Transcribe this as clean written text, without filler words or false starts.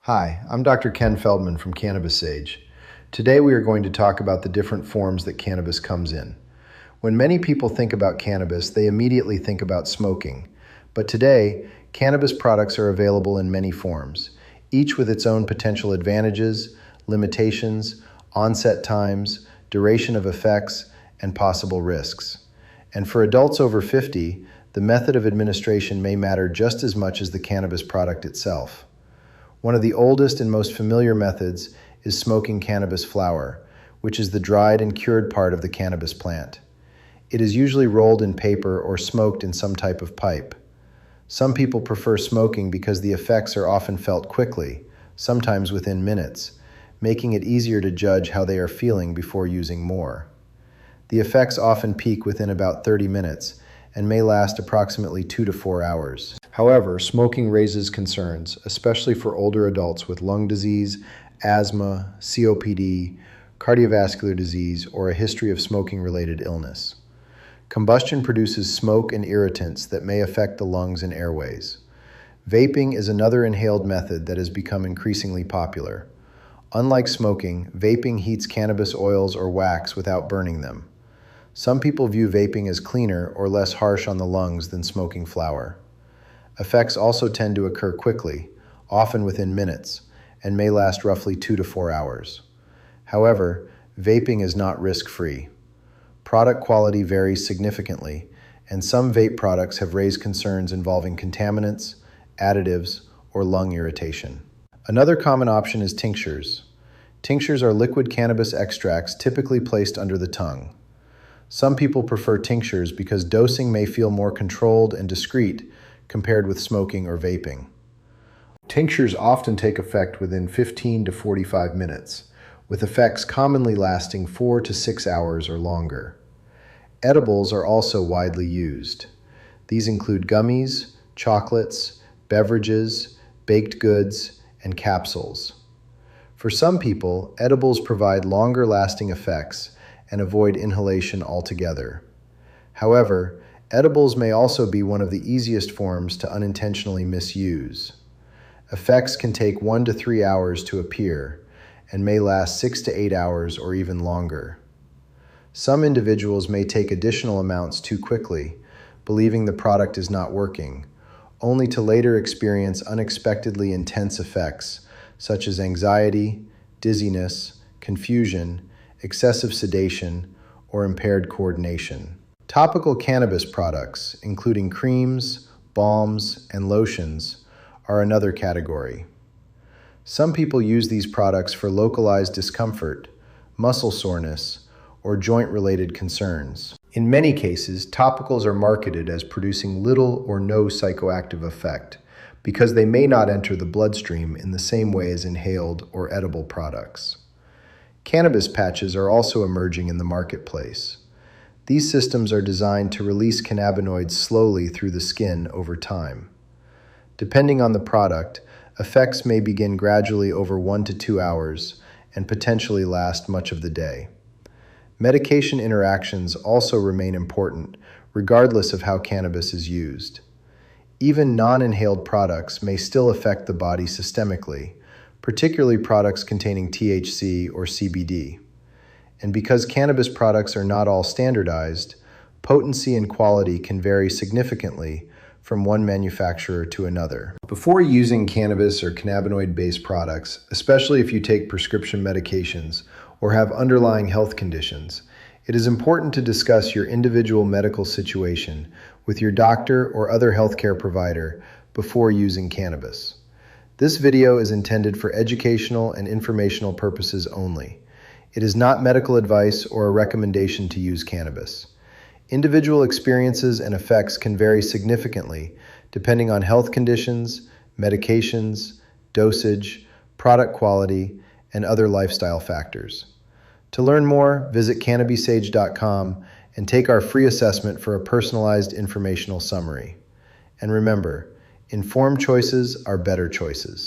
Hi, I'm Dr. Ken Feldman from Cannabis Sage. Today we are going to talk about the different forms that cannabis comes in. When many people think about cannabis, they immediately think about smoking. But today, cannabis products are available in many forms, each with its own potential advantages, limitations, onset times, duration of effects, and possible risks. And for adults over 50, the method of administration may matter just as much as the cannabis product itself. One of the oldest and most familiar methods is smoking cannabis flower, which is the dried and cured part of the cannabis plant. It is usually rolled in paper or smoked in some type of pipe. Some people prefer smoking because the effects are often felt quickly, sometimes within minutes, making it easier to judge how they are feeling before using more. The effects often peak within about 30 minutes and may last approximately 2 to 4 hours. However, smoking raises concerns, especially for older adults with lung disease, asthma, COPD, cardiovascular disease, or a history of smoking-related illness. Combustion produces smoke and irritants that may affect the lungs and airways. Vaping is another inhaled method that has become increasingly popular. Unlike smoking, vaping heats cannabis oils or wax without burning them. Some people view vaping as cleaner or less harsh on the lungs than smoking flower. Effects also tend to occur quickly, often within minutes, and may last roughly 2 to 4 hours. However, vaping is not risk-free. Product quality varies significantly, and some vape products have raised concerns involving contaminants, additives, or lung irritation. Another common option is tinctures. Tinctures are liquid cannabis extracts typically placed under the tongue. Some people prefer tinctures because dosing may feel more controlled and discreet compared with smoking or vaping. Tinctures often take effect within 15 to 45 minutes, with effects commonly lasting 4 to 6 hours or longer. Edibles are also widely used. These include gummies, chocolates, beverages, baked goods, and capsules. For some people, edibles provide longer-lasting effects and avoid inhalation altogether. However, edibles may also be one of the easiest forms to unintentionally misuse. Effects can take 1 to 3 hours to appear and may last 6 to 8 hours or even longer. Some individuals may take additional amounts too quickly, believing the product is not working, only to later experience unexpectedly intense effects such as anxiety, dizziness, confusion, excessive sedation, or impaired coordination. Topical cannabis products, including creams, balms, and lotions, are another category. Some people use these products for localized discomfort, muscle soreness, or joint-related concerns. In many cases, topicals are marketed as producing little or no psychoactive effect because they may not enter the bloodstream in the same way as inhaled or edible products. Cannabis patches are also emerging in the marketplace. These systems are designed to release cannabinoids slowly through the skin over time. Depending on the product, effects may begin gradually over 1 to 2 hours and potentially last much of the day. Medication interactions also remain important, regardless of how cannabis is used. Even non-inhaled products may still affect the body systemically, particularly products containing THC or CBD. And because cannabis products are not all standardized, potency and quality can vary significantly from one manufacturer to another. Before using cannabis or cannabinoid-based products, especially if you take prescription medications or have underlying health conditions, it is important to discuss your individual medical situation with your doctor or other healthcare provider before using cannabis. This video is intended for educational and informational purposes only. It is not medical advice or a recommendation to use cannabis. Individual experiences and effects can vary significantly depending on health conditions, medications, dosage, product quality, and other lifestyle factors. To learn more, visit cannabisage.com and take our free assessment for a personalized informational summary. And remember, informed choices are better choices.